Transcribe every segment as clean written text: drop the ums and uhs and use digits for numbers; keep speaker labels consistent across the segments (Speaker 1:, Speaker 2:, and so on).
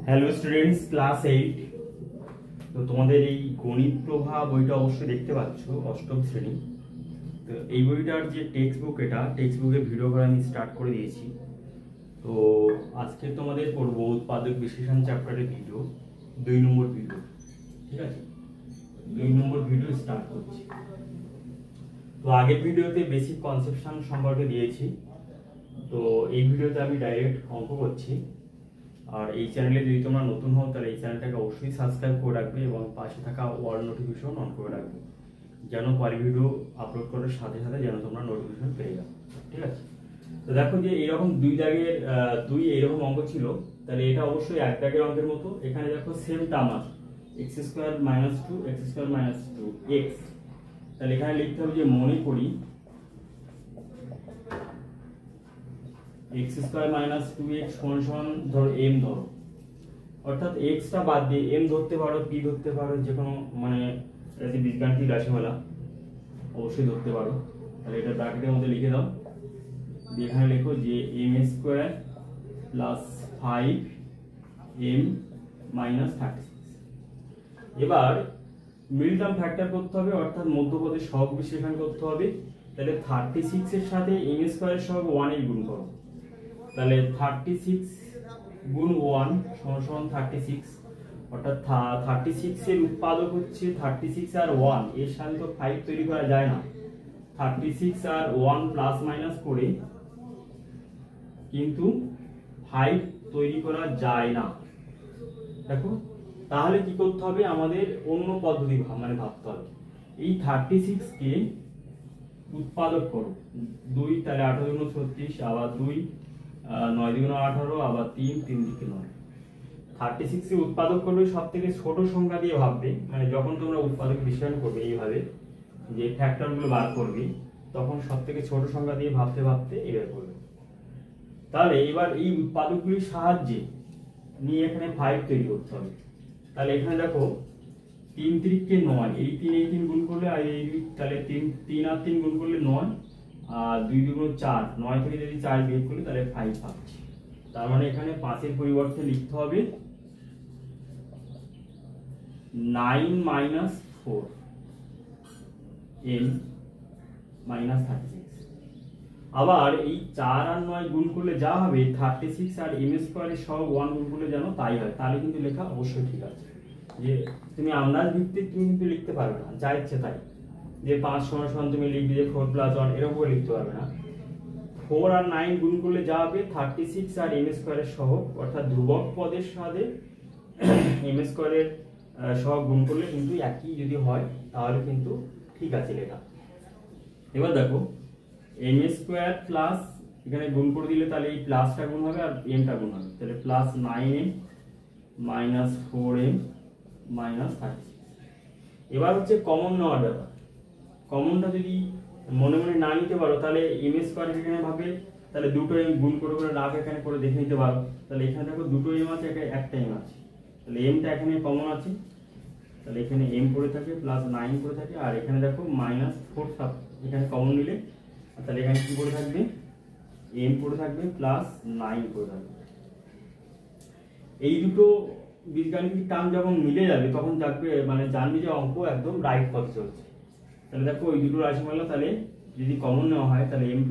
Speaker 1: Hello students, class 8। তো তোমাদের এই গণিত প্রভা বইটা অবশ্যই দেখতে পাচ্ছ, অষ্টম শ্রেণী। তো এই বইটার যে টেক্সট বুক, এটা টেক্সট বুকের ভিডিও করা আমি স্টার্ট করে দিয়েছি। তো আজকে তোমাদের করব উৎপাদক বিশ্লেষণ চ্যাপ্টারের ভিডিও, 2 নম্বর ভিডিও। ঠিক আছে, 2 নম্বর ভিডিও স্টার্ট করছি। তো আগের ভিডিওতে বেসিক কনসেপশন সম্পর্কে দিয়েছি, তো এই ভিডিওতে আমি ডাইরেক্ট অঙ্ক করছি। আর এই চ্যানেলে যদি তোমরা নতুন হও তাহলে এই চ্যানেলটাকে অবশ্যই সাবস্ক্রাইব করে রাখবে এবং পাশে থাকা অল নোটিফিকেশন অন করে রাখবে, যেন পরে ভিডিও আপলোড করার সাথে সাথে যেন তোমরা নোটিফিকেশন পেয়ে যাও। ঠিক আছে, তো দেখো যে এইরকম 2 দাগের 2 এইরকম অঙ্ক ছিল, তাহলে এটা অবশ্যই 1 দাগের অঙ্কের মতো। এখানে দেখো সেম টার্ম আছে, x² - 2 x² - 2 x। তাহলে এখানে লিখতে হবে যে মনে করি x² - 2x সমান ধরো m ধরো, অর্থাৎ x টা বাদ দিয়ে m ধরতে পারো, p ধরতে পারো, যে কোনো মানে বীজগাণিতিক রাশিমালা অবশ্যই ধরতে পারো। তাহলে এটা ব্র্যাকেটের মধ্যে লিখে দাও, দিয়ে এখানে লেখো যে m² + 5m - 36। এবার মিডল টার্ম ফ্যাক্টর করতে হবে, অর্থাৎ মধ্যপদের সহগ বিশ্লেষণ করতে হবে। তাহলে 36 এর সাথে m² এর সহগ 1 এর গুণ করো। তাহলে 36 গুণ 1 সমান 36, অর্থাৎ 36 এর উৎপাদক হচ্ছে 36 আর 1, এর সাথে তো 5 তৈরি করা যায় না। 36 আর 1 প্লাস মাইনাস করে কিন্তু 5 তৈরি করা যায় না। দেখো, তাহলে কি করতে হবে, আমাদের অন্য পদ্ধতি ভাবতে হবে। এই 36 কে উৎপাদক করো 2, তাহলে 18 × 36, আবার 2 9 × 18, আবার 3 3 দিকে 9। 36 কে উৎপাদক করবে সব থেকে ছোট সংখ্যা দিয়ে ভাববে, মানে যখন তোমরা উৎপাদক বিশ্লেষণ করবে এইভাবে যে ফ্যাক্টরগুলো বার করবে, তখন সব থেকে ছোট সংখ্যা দিয়ে ভাবতে ভাবতে এবার করবে। তাহলে এবার এই উৎপাদকগুলির সাহায্যে নিয়ে এখানে 5 তৈরি করতে হবে। তাহলে এখানে দেখো 3 × 3 = 9, এই 3 গুণ করলে আর এই 2, তাহলে 3 আর 3 গুণ করলে 9, আর 2 × 2 = 4, 9 থেকে যদি 4 বিয়োগ করি তাহলে 5 পাচ্ছি। তার মানে এখানে 5 এর পরিবর্তে লিখতে হবে 9 - 4 m - 36। আবার এই 4 আর 9 গুণ করলে যা হবে, 36 আর m² এর সহগ 1 গুণ করলে যেন তাই হয়। তাহলে কিন্তু লেখা অবশ্যই ঠিক আছে। যে তুমি আন্দাজ ভিত্তিক তুমি কিন্তু লিখতে পারবে না যা ইচ্ছে তাই, যে 5 সমান তুমি লিখবে যে 4 + 1, এরকম করে লিখতে পারবে না। 4 আর 9 গুণ করলে যা হবে, 36 আর m² এর সহগ, অর্থাৎ ধ্রুবক পদের সাথে m² এর সহগ গুণ করলে কিন্তু একই যদি হয় তাহলে কিন্তু ঠিক আছে লেখা। এবার দেখো m² প্লাস, এখানে গুণ করে দিলে তাহলে এই প্লাসটা গুণ হবে আর mটা গুণ হবে, তাহলে +9m - 4m - 36। এবার হচ্ছে কমন নেওয়ার ব্যাপার। কমনটা যদি মনে মনে না নিতে পারো তাহলে m² এখানে ভাবে, তাহলে দুটো m গুণ করে করে রাগ এখানে করে দেখে নিতে পারো। তাহলে এখানে দেখো দুটো m আছে, একটা m আছে, তাহলে mটা এখানে কমন আছে, তাহলে এখানে m পড়ে থাকে, +9 পড়ে থাকে, আর এখানে দেখো -4 এখানে কমন নিলে, তাহলে এখানে কি পড়ে থাকবে, m পড়ে থাকবে, +9 পড়ে থাকবে। এই দুটো বীজগাণিতিক টার্ম যখন মিলে যাবে তখন দেখবে মানে জানবে যে অঙ্ক একদম রাইট পথে চলছে। তাহলে দেখো ওই দুটো রাশিমালা তাহলে যদি কমন নেওয়া হয়, তাহলে m +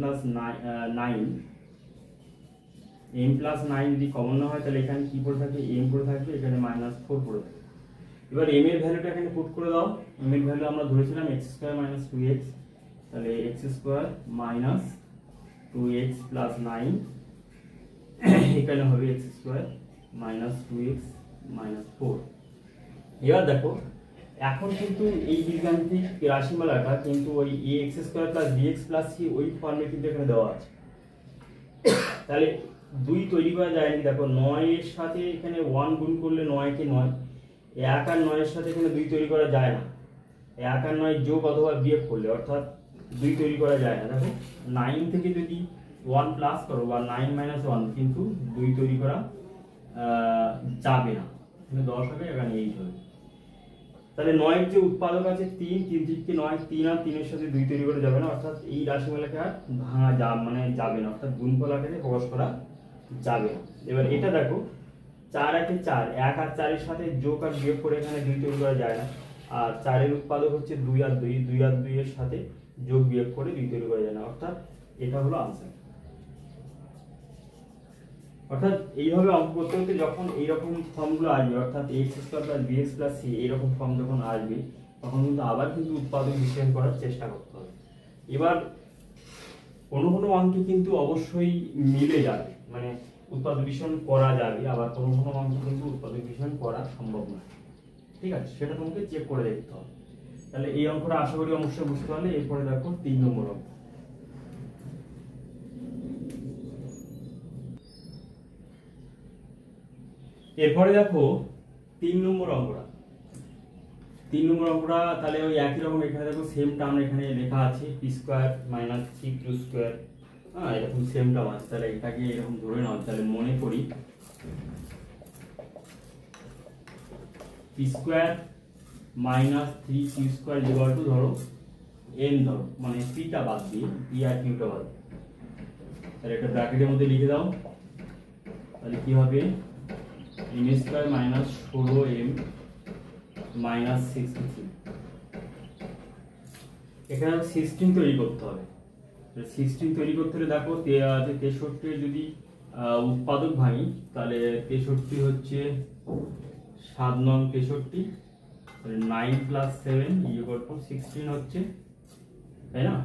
Speaker 1: 9 যদি কমন নেওয়া হয়, তাহলে এখানে কি পড়ে থাকে, m পড়ে থাকবে, এখানে -4 পড়ে থাকবে। এবার m এর ভ্যালুটা এখানে পুট করে দাও। m এর ভ্যালু আমরা ধরেছিলাম x² - 2x, তাহলে x² - 2x + 9, এখানে হবে x² - 2x - 4। এবার দেখো এখন কিন্তু এই বীজগাণিতিক রাশিমালাটা কিন্তু ওই ax² + bx + c ওই ফর্মে কিন্তু এখানে দেওয়া আছে। তাহলে 2 তৈরি করা যায়নি। দেখো 9 এর সাথে এখানে 1 গুণ করলে 9 কে 9, 1 আর 9 এর সাথে এখানে 2 তৈরি করা যায় না। 1 আর 9 যোগ অথবা বিয়োগ করলে, অর্থাৎ 2 তৈরি করা যায় না। দেখো 9 থেকে যদি 1 প্লাস করো বা 9 - 1, কিন্তু 2 তৈরি করা যাবে না। এখানে 10 হবে, এখানে 8 হবে। তাহলে 9 এর যে উৎপাদক আছে 3, 3 থেকে 9, 3 আর 3 এর সাথে 2 তৈরি করা যাবে না, অর্থাৎ এই রাশিমালাকে আর ভাঙা যাবে না, অর্থাৎ গুণফল আকারে প্রকাশ করা যাবে না। এবার এটা দেখো 4 একে 4, 1 আর 4 এর সাথে যোগ আর বিয়োগ করে এখানে 2 তৈরি করা যায় না। আর 4 এর উৎপাদক হচ্ছে 2 আর 2, 2 আর 2 এর সাথে যোগ বিয়োগ করে 2 তৈরি করা যায় না, অর্থাৎ এটা হলো আনসার। অর্থাৎ এইভাবে অঙ্ক করতে করতে যখন এইরকম ফর্মগুলো আসবে, অর্থাৎ x² + bx + c এইরকম ফর্ম যখন আসবে, তখন কিন্তু আবার কিন্তু উৎপাদক বিশ্লেষণ করার চেষ্টা করতে হবে। এবার কোনো কোনো অঙ্কে কিন্তু অবশ্যই মিলে যাবে, মানে উৎপাদক বিশ্লেষণ করা যাবে, আবার কোনো কোনো অঙ্কে কিন্তু উৎপাদক বিশ্লেষণ করা সম্ভব নয়। ঠিক আছে, সেটা তোমাকে চেক করে দেখতে হবে। তাহলে এই অঙ্কটা আশা করি অবশ্যই বুঝতে পারলে। এরপরে দেখো 3 নম্বর অঙ্ক। এরপরে দেখো 3 নম্বর অঙ্কটা। 3 নম্বর অঙ্কটা তাহলে ওই একই রকম, এখানে দেখো সেম টার্ম এখানে লেখা আছে p² - 3q²। হ্যাঁ, এরকম সেম টার্ম আছে, তাহলে এটাকে এরকম ধরে নাও। তাহলে মনে করি p² - 3q² ধরো n, ধরো মানে p টা বাদ দিয়ে p আর q টা বাদ। তাহলে এটা ব্র্যাকেটের মধ্যে লিখে দাও। তাহলে কি হবে m² - 16m - 63। এখানে 16 তৈরি করতে হবে। 16 তৈরি করতে হলে দেখো 63 যদি উৎপাদক ভাঙি, তাহলে 63 হচ্ছে 7 নং 63, 9 + 7 = 16 হচ্ছে, তাই না?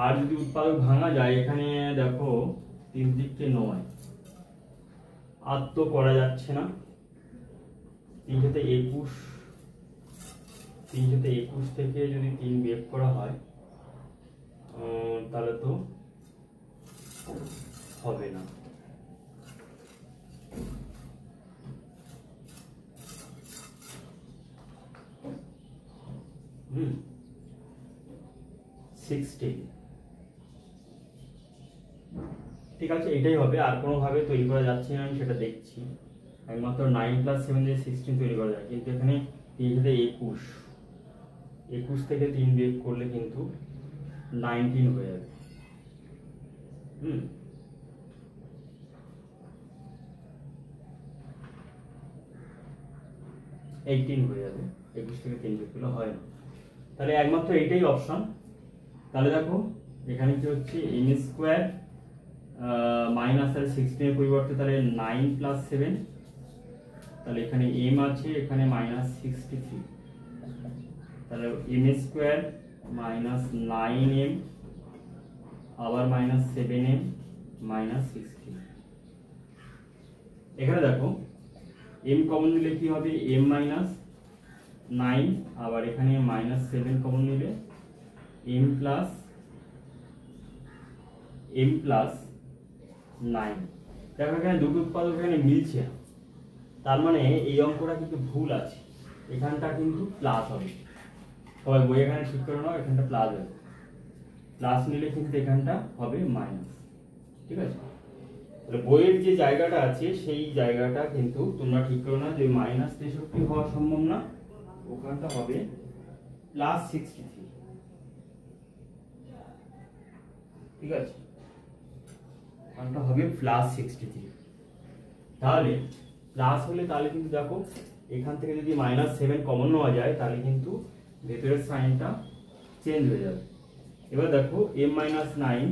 Speaker 1: আর যদি উৎপাদক ভাঙা যায়, এখানে দেখো 3 দিকে 9, আর তো করা যাচ্ছে না। 3 × 21, 3 × 21 থেকে যদি 3 বিয়োগ করা হয় তাহলে তো হবে না। হুম, 16। ঠিক আছে, এটাই হবে, আর কোনো ভাবে তৈরি করা যাচ্ছে না, আমি সেটা দেখছি। একমাত্র 9 + 7 দিয়ে 16 তৈরি করা যায়, কিন্তু এখানে 3 × 21, 21 থেকে 3 বিয়োগ করলে কিন্তু 19 হয়ে যাবে। 18 হয়ে যাবে, 21 থেকে 3 বিয়োগ করলে হয় না। তাহলে একমাত্র এইটাই অপশন। তাহলে দেখো এখানে কি হচ্ছে m² মাইনাস আর 16 এর পরিবর্তে তাহলে 9 + 7, তাহলে এখানে m আছে, এখানে -63, তাহলে m² - 9m আবার -7m -60। এখানে দেখো m কমন নিলে কি হবে, m - 9, আবার এখানে -7 কমন নিলে m + 9। দেখো এখানে দুটো উৎপাদক এখানে মিলছে, তার মানে এই অঙ্কটা কিন্তু ভুল আছে, এখানটা কিন্তু প্লাস হবে। সবাই বই এখানে ঠিক করে নাও, এখানটা প্লাস হবে, প্লাস নিলে কিন্তু এখানটা হবে মাইনাস। ঠিক আছে, তাহলে বইয়ের যে জায়গাটা আছে সেই জায়গাটা কিন্তু তোমরা ঠিক করো না, যে -63 হওয়া সম্ভব না, ওখানটা হবে +63। ঠিক আছে, ওখানটা হবে +63। তাহলে প্লাস হলে তাহলে কিন্তু দেখো এখান থেকে যদি -7 কমন নেওয়া যায়, তাহলে কিন্তু ভেতরের সাইনটা চেঞ্জ হয়ে যাবে। এবার দেখো m - 9,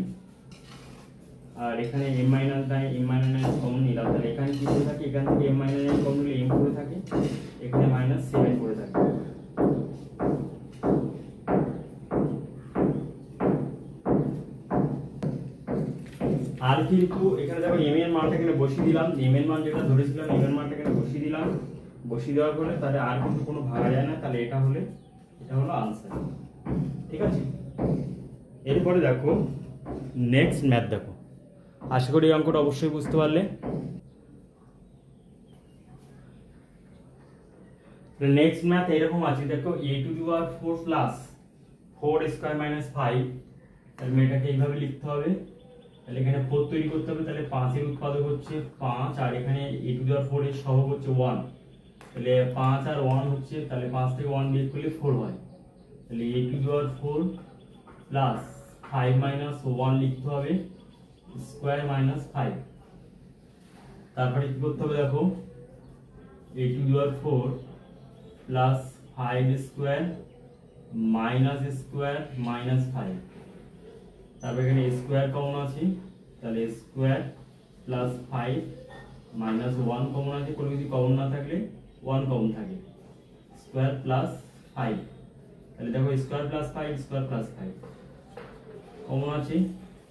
Speaker 1: আর এখানে m - 9 কমন নিলাম, তাহলে এখানে কি করে থাকে, এখান থেকে m - 9 কমন নিলে m করে থাকে, এখানে -7 করে থাকে। আর কিন্তু এখানে দেখো m এর মানটা এখানে বসিয়ে দিলাম, m এর মান যেটা ধরেছিলাম m এর মানটা এখানে বসিয়ে দিলাম, বসিয়ে দেওয়ার পরে তাহলে আর কিন্তু কোনো ভাঙা যায় না, তাহলে এটা হলো আনসার। ঠিক আছে, এরপরে দেখো নেক্সট ম্যাথ। দেখো আশা করি এই অঙ্কটা অবশ্যই বুঝতে পারলে। নেক্সট ম্যাথ এরকম আছে, দেখো a⁴ প্লাস 4² - 5, তাহলে এটাকে এইভাবে লিখতে হবে। তাহলে এখানে 4 তৈরি করতে হবে, তাহলে 5 এর উৎপাদক হচ্ছে 5, আর এখানে a⁴ এর সহগ হচ্ছে 1, তাহলে 5 আর 1 হচ্ছে, তাহলে 5 থেকে 1 বিয়োগ করলে 4 হয়, তাহলে a⁴ প্লাস 5 - 1 লিখতে হবে, স্কয়ার - 5, তারপরে কি করতে হবে দেখো, a to the power 4 plus 5 square minus square minus 5, তারপর এখানে স্কোয়ার কমন আছে, তাহলে স্কোয়ার প্লাস 5 মাইনাস 1 কমন আছে, কোনো কিছু কমন না থাকলে 1 কমন থাকে, স্কোয়ার প্লাস 5, তাহলে দেখো square plus 5 square plus 5 common আছে,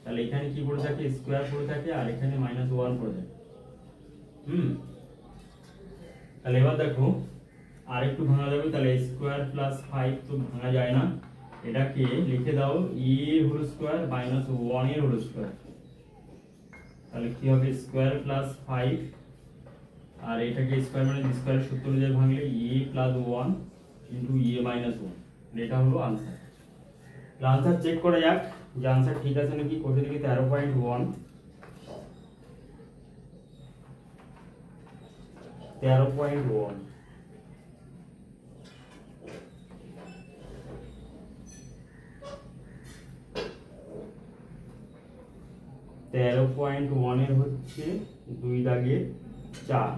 Speaker 1: তাহলে এখানে কি পড়ে থাকে স্কোয়ার পড়ে থাকে আর এখানে মাইনাস 1 পড়ে থাকে। তাহলে এবার দেখো আর একটু ভাঙা যাবে, তাহলে স্কোয়ার প্লাস 5 তো ভাঙা যায় না, এটাকে লিখে দাও e হোল স্কোয়ার মাইনাস 1 এর হোল স্কোয়ার, তাহলে কি হবে স্কোয়ার প্লাস 5 আর এটাকে স্কোয়ার মানে স্কোয়ার সূত্র অনুযায়ী ভাঙলে e plus 1 into e minus 1, এটা হলো आंसर। आंसर চেক করা যাক যে आंसर ঠিক আছে নাকি। কোষে দেখি 13.1 13.1 13.1 এর হচ্ছে 2 দাগে 4,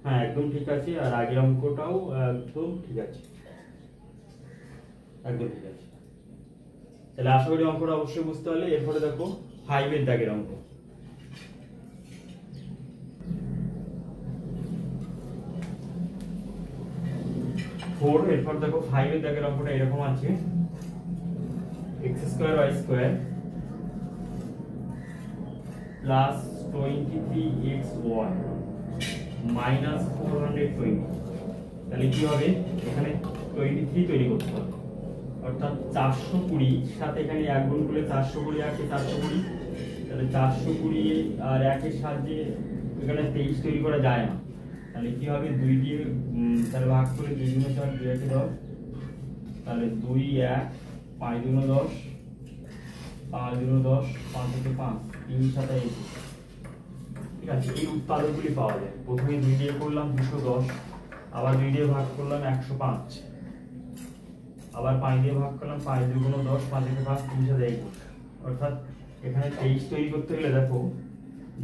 Speaker 1: হ্যাঁ একদম ঠিক আছে, আর আগের অঙ্কটাও একদম ঠিক আছে, একদম ঠিক আছে। তাহলে আশা করি অঙ্কটা অবশ্যই বুঝতে পারলে। এরপরে দেখো 5 এর দাগের অঙ্ক, এরপর দেখো 5 এর দাগের অঙ্কটা এরকম আছে, x square y square plus 23xy minus 420, তাহলে কি হবে এখানে 23 তৈরি করতে হবে, অর্থাৎ 420 সাথে এখানে এক গুণ করলে 420 আছে 420, তাহলে 420 আর 1 এর সাহায্যে এখানে 23 তৈরি করা যায় না, তাহলে কি হবে 2 দিয়ে তাহলে ভাগ করে 2 গুণ 4 2 কে দাও, তাহলে 2 1 5 গুণ 10 5 গুণ 10 5 থেকে 5 3 7 21, ঠিক আছে। এই উৎপাদকগুলি পাওয়া যায়, প্রথমে 2 দিয়ে করলাম 210, আবার 2 দিয়ে ভাগ করলাম 105, আবার 5 দিয়ে ভাগ করলাম 5 দুগুণ 10 5 থেকে 5 3 7 21, অর্থাৎ এখানে 23 তৈরি করতে গেলে দেখো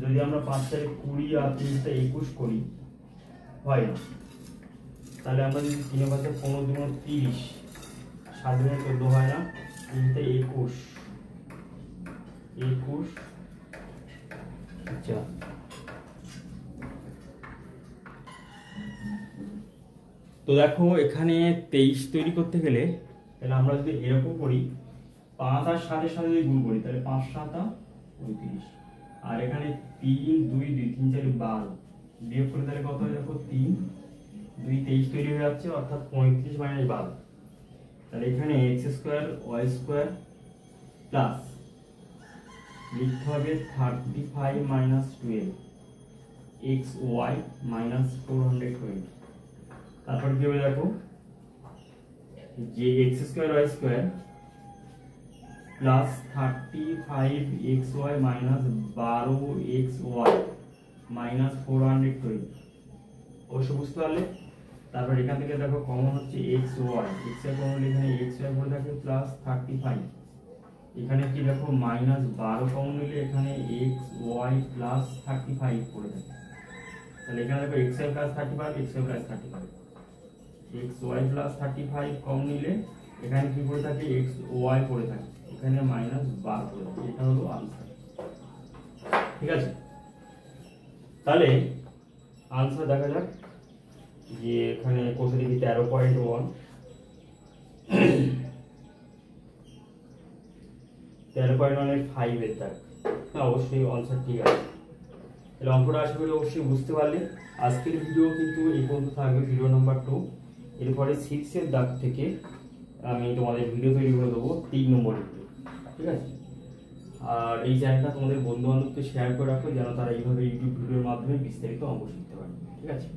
Speaker 1: যদি আমরা 5 থেকে 20 আর 3 থেকে 21 করি হয় না, তাহলে আমরা যদি 3 এর পাশে 15 দুগুণ 30 7 দুগুণ 14 হয় না, 3 থেকে 21 আচ্ছা। তো দেখো এখানে 23 তৈরি করতে গেলে তাহলে আমরা যদি এরকম করি 5 আর 7 এর সাথে যদি গুণ করি তাহলে 5 7 29, আর এখানে 3 2 2 3 4 12 বিয়োগ করে তাহলে কত হয় দেখো 3 2 23 তৈরি হয়ে যাচ্ছে, অর্থাৎ 35 মাইনাস 12, তাহলে এখানে x square y square plus লিখতে হবে 35 মাইনাস 12 xy মাইনাস 420, তারপর কি হবে দেখো যে x square y square plus 35xy minus 12xy minus 420, অবশ্য বুঝতে পারলে। তারপর এখান থেকে দেখো কমন হচ্ছে xy, x এর কমন এখানে xy পড়ে থাকে প্লাস 35, এখানে কি দেখো মাইনাস 12 কমন নিলে এখানে xy প্লাস 35 পড়ে থাকে, তাহলে এখানে দেখো xy plus 35 xy plus 35, xy plus 35 কম নিলে এখানে কি পড়ে থাকে xy পড়ে থাকে, এখানে মাইনাস 12 পড়ে থাকে, এটা হলো आंसर, ঠিক আছে। তাহলে आंसर দেখা যাক যে এখানে কোষে দেখি 13.1 13.1 এর 5 এর দাগ, অবশ্যই आंसर ঠিক আছে। তাহলে অঙ্কটা আশা করি অবশ্যই বুঝতে পারলে। আজকের ভিডিও কিন্তু এই পর্যন্ত থাকবে, ভিডিও নাম্বার 2। এরপরে 6 এর দাগ থেকে আমি তোমাদের ভিডিও তৈরি করে দেবো 3 নম্বরের ভিডিও, ঠিক আছে। আর এই চ্যানেলটা তোমাদের বন্ধু বান্ধবকে শেয়ার করে রাখো যেন তারা এইভাবে ইউটিউব ভিডিওর মাধ্যমে বিস্তারিত অঙ্ক শিখতে পারে, ঠিক আছে।